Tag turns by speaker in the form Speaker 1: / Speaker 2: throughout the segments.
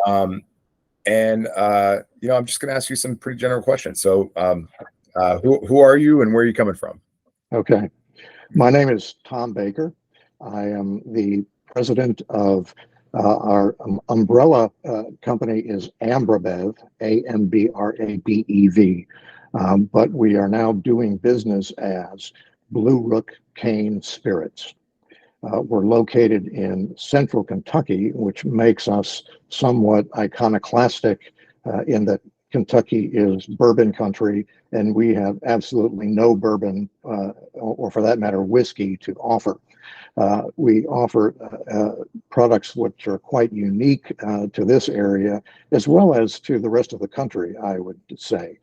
Speaker 1: Um, and I'm just going to ask you some pretty general questions. So, who are you and where are you coming from?
Speaker 2: Okay. My name is Tom Baeker. I am the president of our umbrella company is Ambrabev, Ambrabev. But we are now doing business as Blue Rook Cain Spirits. We're located in central Kentucky, which makes us somewhat iconoclastic in that Kentucky is bourbon country, and we have absolutely no bourbon, or for that matter, whiskey to offer. We offer products which are quite unique to this area, as well as to the rest of the country, I would say.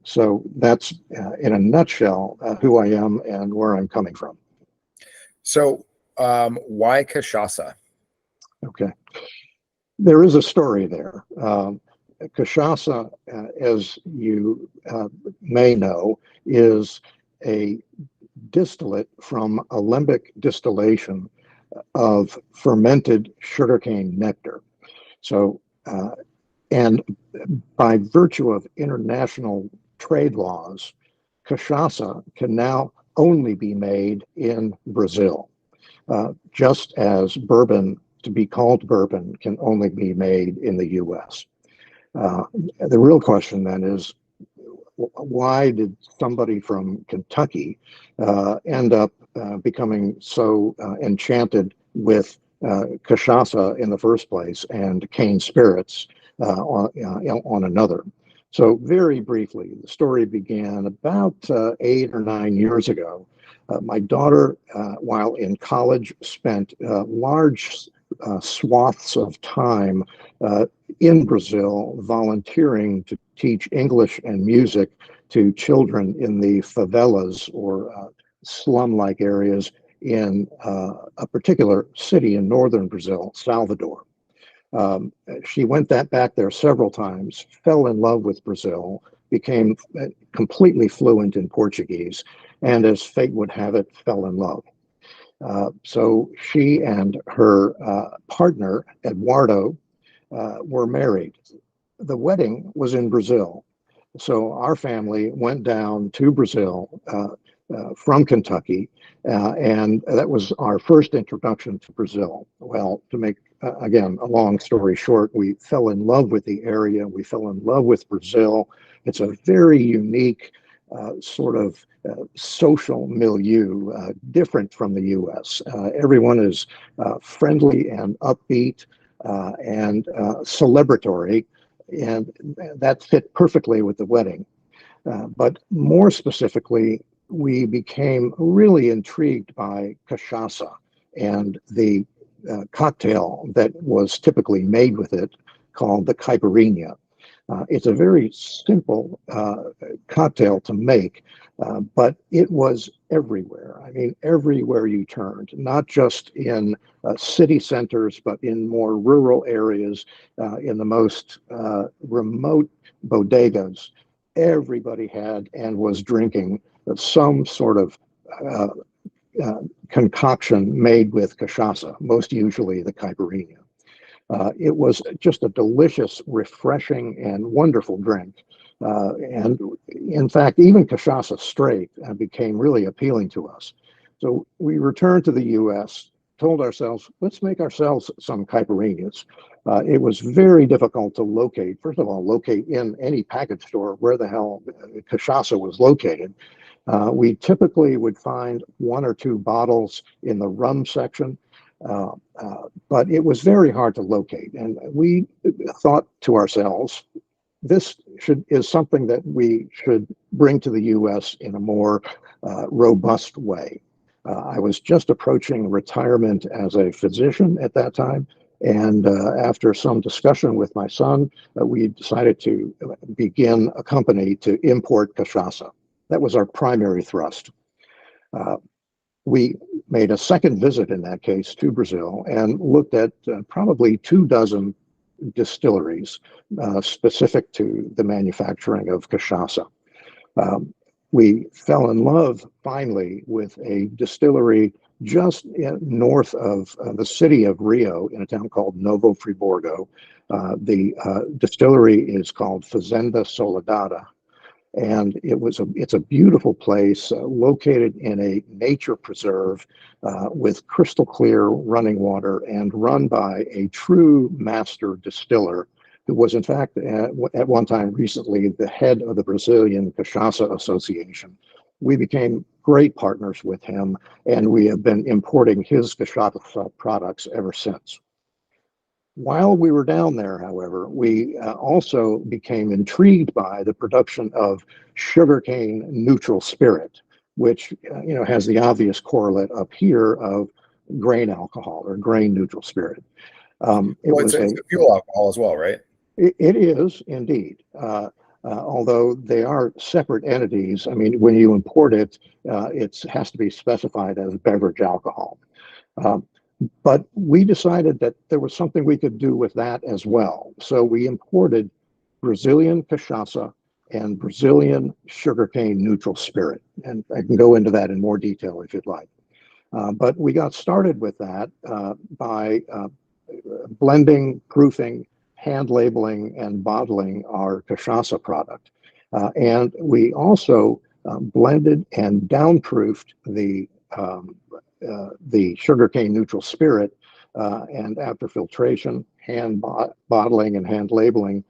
Speaker 2: So that's, in a nutshell, who I am and where I'm coming from.
Speaker 1: So, why Cashasa?
Speaker 2: Okay. There is a story there. Cashasa, as you may know, is a distillate from alembic distillation of fermented sugarcane nectar. So, and by virtue of international trade laws, Cashasa can now only be made in Brazil, just as bourbon, to be called bourbon, can only be made in the US. The real question then is, why did somebody from Kentucky end up becoming so enchanted with Cashasa in the first place and Cain Spirits on another? So very briefly, the story began about 8 or 9 years ago. My daughter, while in college, spent large swaths of time in Brazil volunteering to teach English and music to children in the favelas or slum-like areas in a particular city in northern Brazil, Salvador. She went back there several times, fell in love with Brazil, became completely fluent in Portuguese, and as fate would have it, fell in love. So she and her partner, Eduardo, were married. The wedding was in Brazil. So our family went down to Brazil from Kentucky, and that was our first introduction to Brazil. Well, to make, again, a long story short, we fell in love with the area. We fell in love with Brazil. It's a very unique sort of social milieu, different from the US. Everyone is friendly and upbeat and celebratory, and that fit perfectly with the wedding. But more specifically, we became really intrigued by Cashasa and the cocktail that was typically made with it, called the Caipirinha. It's a very simple cocktail to make, but it was everywhere. I mean, everywhere you turned, not just in city centers, but in more rural areas, in the most remote bodegas. Everybody had and was drinking some sort of concoction made with Cashasa, most usually the Caipirinha. It was just a delicious, refreshing, and wonderful drink. And in fact, even Cashasa straight became really appealing to us. So we returned to the US, told ourselves, let's make ourselves some Caipirinhas. It was very difficult to locate. First of all, locate in any package store where the hell Cashasa was located. We typically would find 1 or 2 bottles in the rum section. But it was very hard to locate, and we thought to ourselves, this is something that we should bring to the U.S. in a more robust way. I was just approaching retirement as a physician at that time, and after some discussion with my son, we decided to begin a company to import Cashasa. That was our primary thrust. We made a second visit in that case to Brazil and looked at probably 24 distilleries specific to the manufacturing of Cashasa. We fell in love finally with a distillery just north of the city of Rio in a town called Novo Fri Bordeaux. The distillery is called Fazenda Soledada, and it's a beautiful place located in a nature preserve with crystal clear running water and run by a true master distiller who was in fact at one time recently the head of the Brazilian Cashasa Association. We became great partners with him, and we have been importing his Cashasa products ever since. While we were down there, however, we also became intrigued by the production of sugarcane neutral spirit, which has the obvious correlate up here of grain alcohol or grain neutral spirit.
Speaker 1: It's a fuel alcohol as well, right?
Speaker 2: It is indeed. Although they are separate entities. I mean, when you import it, it has to be specified as beverage alcohol. But we decided that there was something we could do with that as well. So we imported Brazilian cachaça and Brazilian sugarcane neutral spirit. And I can go into that in more detail if you'd like. But we got started with that by blending, proofing, hand labeling, and bottling our cachaça product. And we also blended and downproofed the sugarcane neutral spirit, and after filtration, hand bottling, and hand labeling,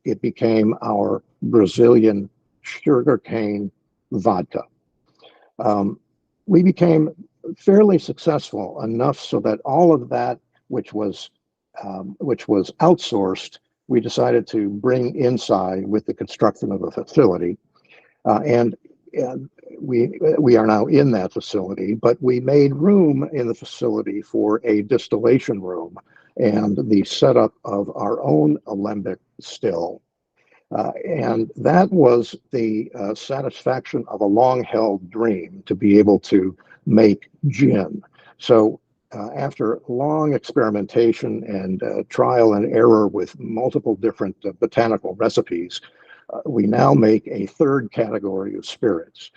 Speaker 2: it became our Brazilian sugarcane vodka. We became fairly successful enough so that all of that, which was outsourced, we decided to bring inside with the construction of a facility, and we are now in that facility, but we made room in the facility for a distillation room and the setup of our own alembic still. And that was the satisfaction of a long-held dream to be able to make gin. So after long experimentation and trial and error with multiple different botanical recipes, we now make a third category of spirits,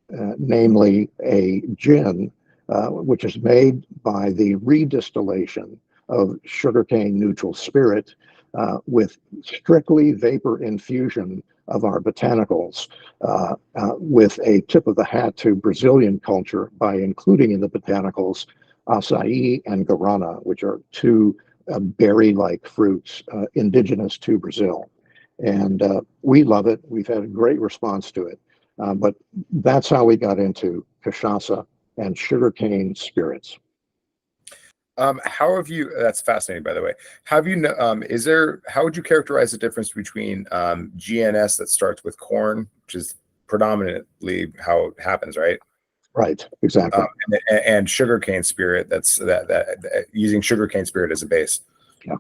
Speaker 2: namely a gin, which is made by the redistillation of sugarcane neutral spirit with strictly vapor infusion of our botanicals, with a tip of the hat to Brazilian culture by including in the botanicals acai and guarana, which are two berry-like fruits indigenous to Brazil. And we love it. We've had a great response to it. But that's how we got into cachaça and sugarcane spirits.
Speaker 1: How have you, that's fascinating, by the way. How would you characterize the difference between GNS that starts with corn, which is predominantly how it happens, right?
Speaker 2: Right, exactly.
Speaker 1: And sugarcane spirit, that's that using sugarcane spirit as a base.
Speaker 2: Yeah.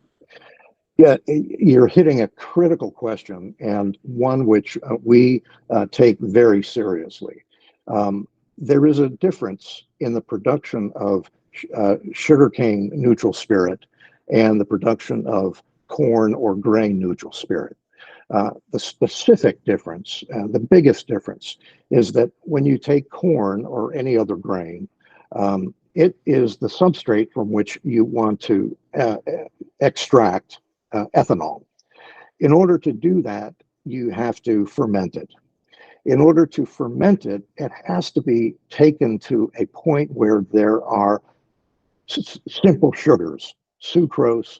Speaker 2: Yeah, you're hitting a critical question, and one which we take very seriously. There is a difference in the production of sugarcane neutral spirit and the production of corn or grain neutral spirit. The specific difference, the biggest difference, is that when you take corn or any other grain, it is the substrate from which you want to extract ethanol. In order to do that, you have to ferment it. In order to ferment it, it has to be taken to a point where there are simple sugars, sucrose,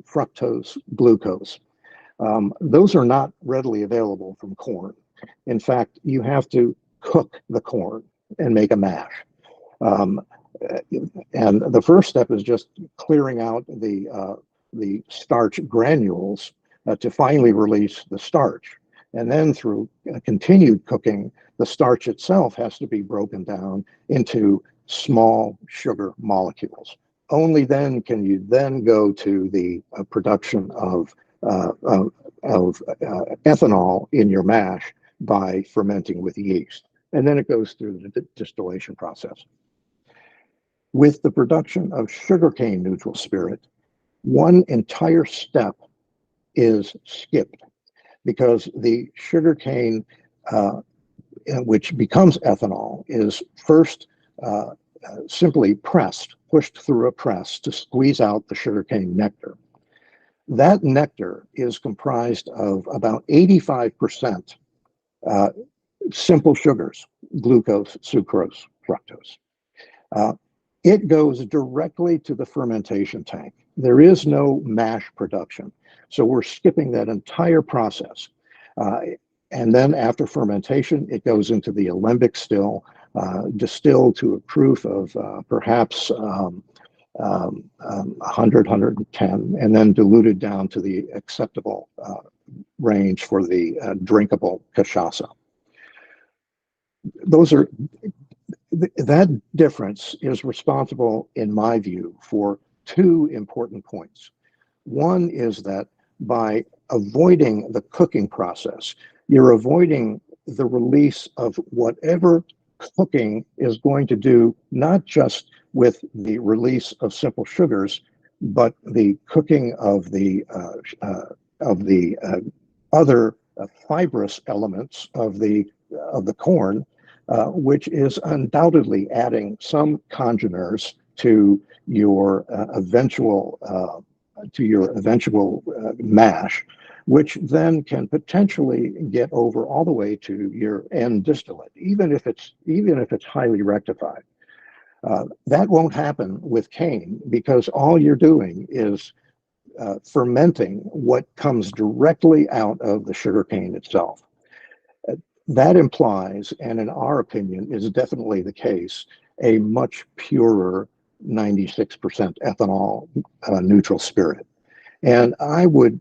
Speaker 2: fructose, glucose. Those are not readily available from corn. In fact, you have to cook the corn and make a mash. And the first step is just clearing out the starch granules to finally release the starch. And then through continued cooking, the starch itself has to be broken down into small sugar molecules. Only then can you then go to the production of ethanol in your mash by fermenting with yeast. And then it goes through the distillation process. With the production of sugarcane neutral spirit, one entire step is skipped because the sugarcane, which becomes ethanol, is first simply pushed through a press to squeeze out the sugarcane nectar. That nectar is comprised of about 85% simple sugars, glucose, sucrose, fructose. It goes directly to the fermentation tank. There is no mash production. So we're skipping that entire process. And then after fermentation, it goes into the alembic still, distilled to a proof of perhaps 100, 110, and then diluted down to the acceptable range for the drinkable cachaça. That difference is responsible, in my view, for two important points. One is that by avoiding the cooking process, you're avoiding the release of whatever cooking is going to do, not just with the release of simple sugars, but the cooking of the other fibrous elements of the corn, which is undoubtedly adding some congeners to your eventual mash, which then can potentially get over all the way to your end distillate, even if it's highly rectified. That won't happen with Cain, because all you're doing is fermenting what comes directly out of the sugarcane itself. That implies, and in our opinion is definitely the case, a much purer 96% ethanol neutral spirit. And I would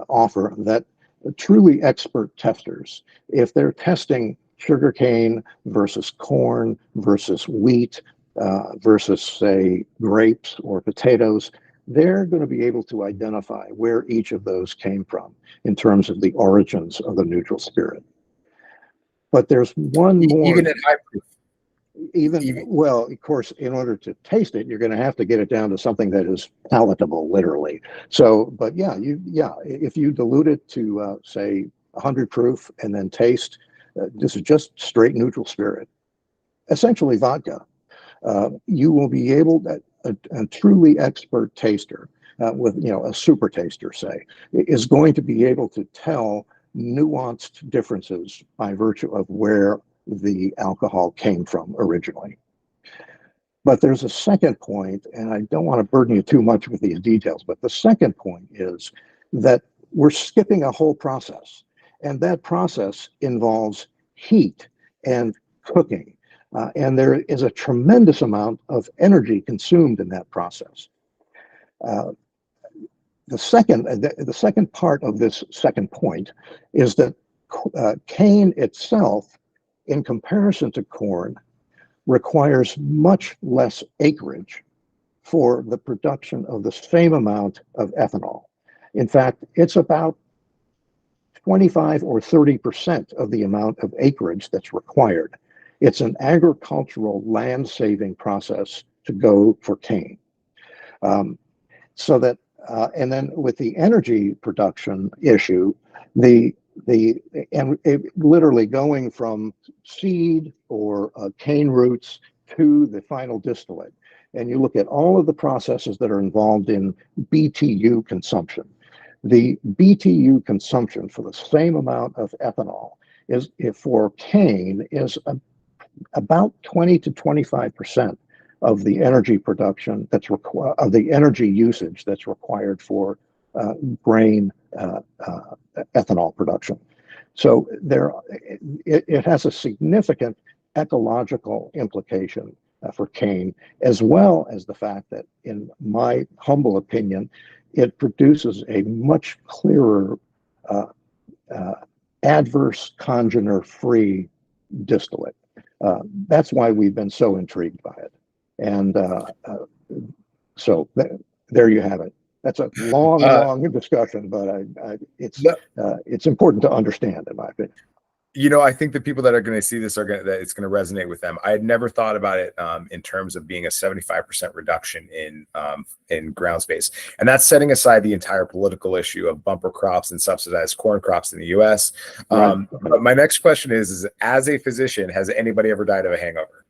Speaker 2: offer that truly expert testers, if they're testing sugarcane versus corn versus wheat versus, say, grapes or potatoes, they're going to be able to identify where each of those came from in terms of the origins of the neutral spirit. But there's one more.
Speaker 1: Even at high proof.
Speaker 2: Well, of course, in order to taste it, you're going to have to get it down to something that is palatable, literally. So, but if you dilute it to say 100 proof and then taste, this is just straight neutral spirit, essentially vodka. You will be able to, a truly expert taster with a super taster, say, is going to be able to tell nuanced differences by virtue of where the alcohol came from originally. But there's a second point, and I don't want to burden you too much with these details, but the second point is that we're skipping a whole process, and that process involves heat and cooking, and there is a tremendous amount of energy consumed in that process. The second part of this second point is that cane itself, in comparison to corn, requires much less acreage for the production of the same amount of ethanol. In fact, it's about 25 or 30% of the amount of acreage that's required. It's an agricultural land-saving process to go for cane. And then with the energy production issue, literally going from seed or cane roots to the final distillate, and you look at all of the processes that are involved in BTU consumption. The BTU consumption for the same amount of ethanol for cane is about 20 to 25% of the energy production of the energy usage that's required for grain ethanol production. So it has a significant ecological implication for cane, as well as the fact that, in my humble opinion, it produces a much clearer adverse congener-free distillate. That's why we've been so intrigued by it. And so there you have it. That's a long discussion, but it's important to understand, in my opinion.
Speaker 1: I think the people that are going to see this that it's going to resonate with them. I had never thought about it in terms of being a 75% reduction in ground space, and that's setting aside the entire political issue of bumper crops and subsidized corn crops in the U.S.
Speaker 2: Right.
Speaker 1: But my next question is, as a physician, has anybody ever died of a hangover?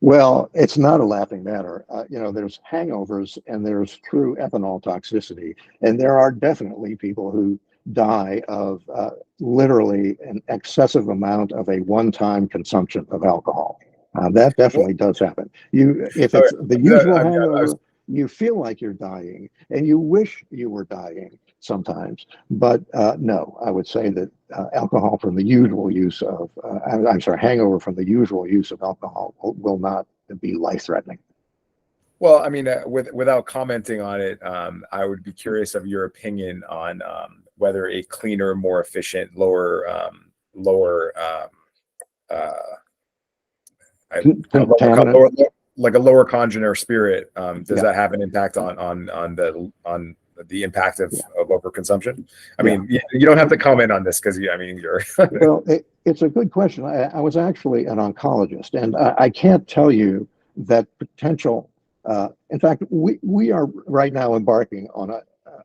Speaker 2: Well, it's not a laughing matter. There's hangovers and there's true ethanol toxicity, and there are definitely people who die of literally an excessive amount of a one-time consumption of alcohol. That
Speaker 1: Well,
Speaker 2: definitely does happen. If
Speaker 1: okay,
Speaker 2: it's the usual
Speaker 1: I was
Speaker 2: hangover, you feel like you're dying, and you wish you were dying sometimes. But no, I would say that alcohol from the usual use of, I'm sorry, hangover from the usual use of alcohol will not be life-threatening.
Speaker 1: Well, I mean, without commenting on it, I would be curious of your opinion on whether a cleaner, more efficient, lower, uh,
Speaker 2: Contaminant.
Speaker 1: like a lower congener spirit, does
Speaker 2: Yeah.
Speaker 1: that have an impact the impact of,
Speaker 2: Yeah.
Speaker 1: of overconsumption? I
Speaker 2: Yeah.
Speaker 1: mean, you don't have to comment on this because you're
Speaker 2: Well, it's a good question. I was actually an oncologist, and I can't tell you that potential. In fact, we are right now embarking on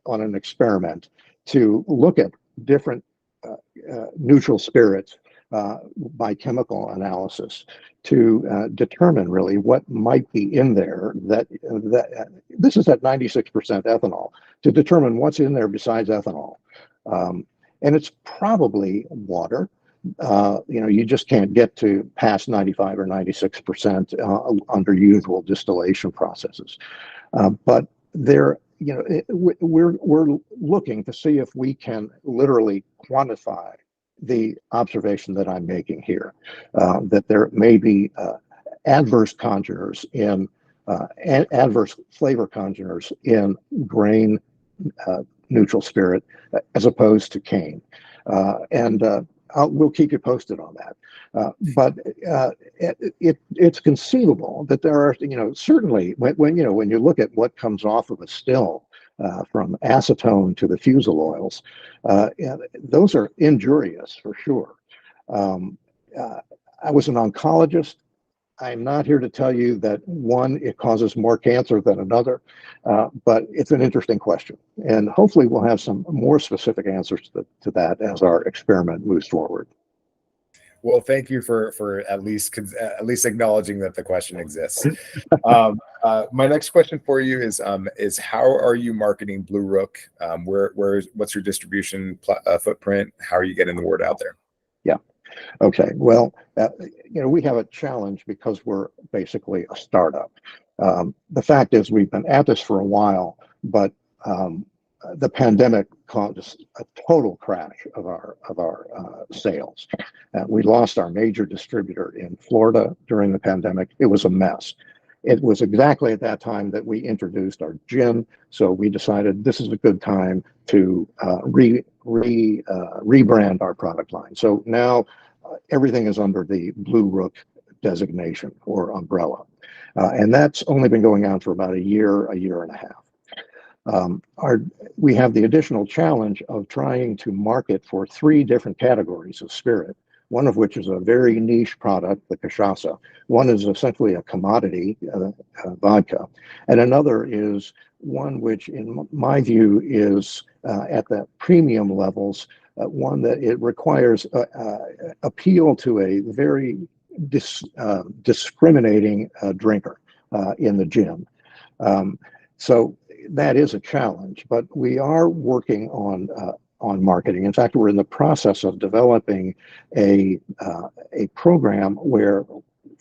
Speaker 2: an experiment to look at different neutral spirits by chemical analysis to determine really what might be in there. That this is at 96% ethanol, to determine what's in there besides ethanol. And it's probably water. You just can't get to past 95 or 96% under usual distillation processes. But there, we're looking to see if we can literally quantify the observation that I'm making here, that there may be adverse congeners in adverse flavor congeners in grain neutral spirit as opposed to cane. And we'll keep you posted on that. But it's conceivable that there are, certainly when you look at what comes off of a still, from acetone to the fusel oils, those are injurious for sure. I was an oncologist. I'm not here to tell you that one, it causes more cancer than another, but it's an interesting question. And hopefully we'll have some more specific answers to that as our experiment moves forward.
Speaker 1: Well, thank you for at least acknowledging that the question exists. My next question for you is how are you marketing Blue Rook? What's your distribution footprint? How are you getting the word out there?
Speaker 2: Yeah. Okay. Well, we have a challenge because we're basically a startup. The fact is, we've been at this for a while, but the pandemic caused a total crash of our sales. We lost our major distributor in Florida during the pandemic. It was a mess. It was exactly at that time that we introduced our gin, so we decided this is a good time to rebrand our product line. So now everything is under the Blue Rook designation or umbrella, and that's only been going on for about a year and a half. We have the additional challenge of trying to market for 3 different categories of spirit, one of which is a very niche product, the Cashasa. One is essentially a commodity vodka, and another is one which, in my view, is at the premium levels, one that it requires appeal to a very discriminating drinker in the gym. So that is a challenge, but we are working on marketing. In fact, we're in the process of developing a program where,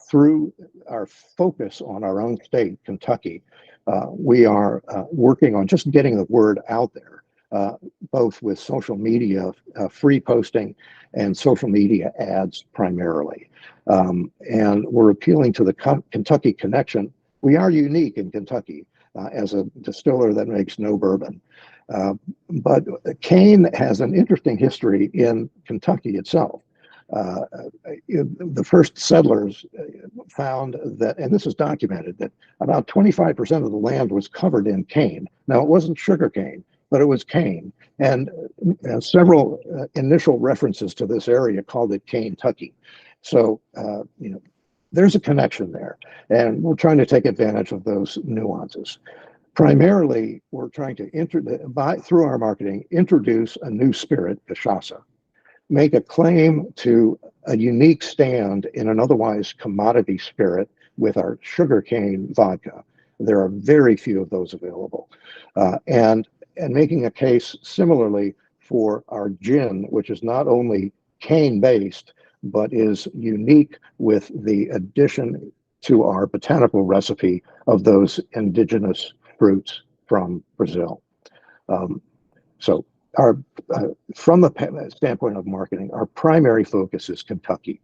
Speaker 2: through our focus on our own state, Kentucky, we are working on just getting the word out there, both with social media, free posting, and social media ads primarily. And we're appealing to the Kentucky connection. We are unique in Kentucky as a distiller that makes no bourbon. But Cain has an interesting history in Kentucky itself. The first settlers found that, and this is documented, that about 25% of the land was covered in cane. Now, it wasn't sugar cane, but it was cane. And several initial references to this area called it Cain-tucky. So, there's a connection there. And we're trying to take advantage of those nuances. Primarily, we're trying to, through our marketing, introduce a new spirit, Cashasa. make a claim to a unique stand in an otherwise commodity spirit with our sugarcane vodka. There are very few of those available. And making a case similarly for our gin, which is not only cane based, but is unique with the addition to our botanical recipe of those indigenous fruits from Brazil. So our from the standpoint of marketing, our primary focus is Kentucky.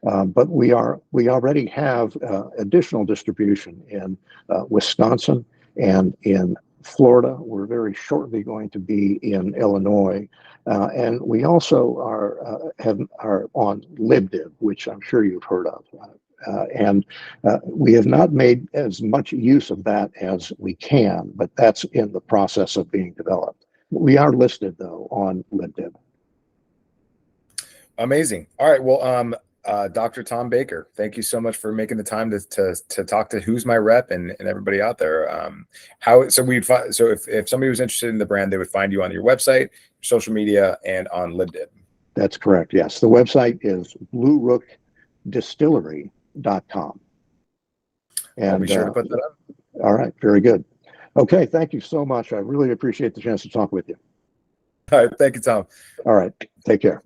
Speaker 2: But we already have additional distribution in Wisconsin and in Florida. We're very shortly going to be in Illinois, and we also are on Libdib, which I'm sure you've heard of. And we have not made as much use of that as we can, but that's in the process of being developed. We are listed though on Libdib.
Speaker 1: Amazing. All right. Well, Dr. Tom Baeker, thank you so much for making the time to talk to Who's My Rep and everybody out there. So if somebody was interested in the brand, they would find you on your website, social media, and on Libdib.
Speaker 2: That's correct. Yes, the website is bluerookdistillery.com. And
Speaker 1: I'll be sure to put that up.
Speaker 2: All right, very good. Okay, thank you so much. I really appreciate the chance to talk with you.
Speaker 1: All right, thank you, Tom.
Speaker 2: All right, take care.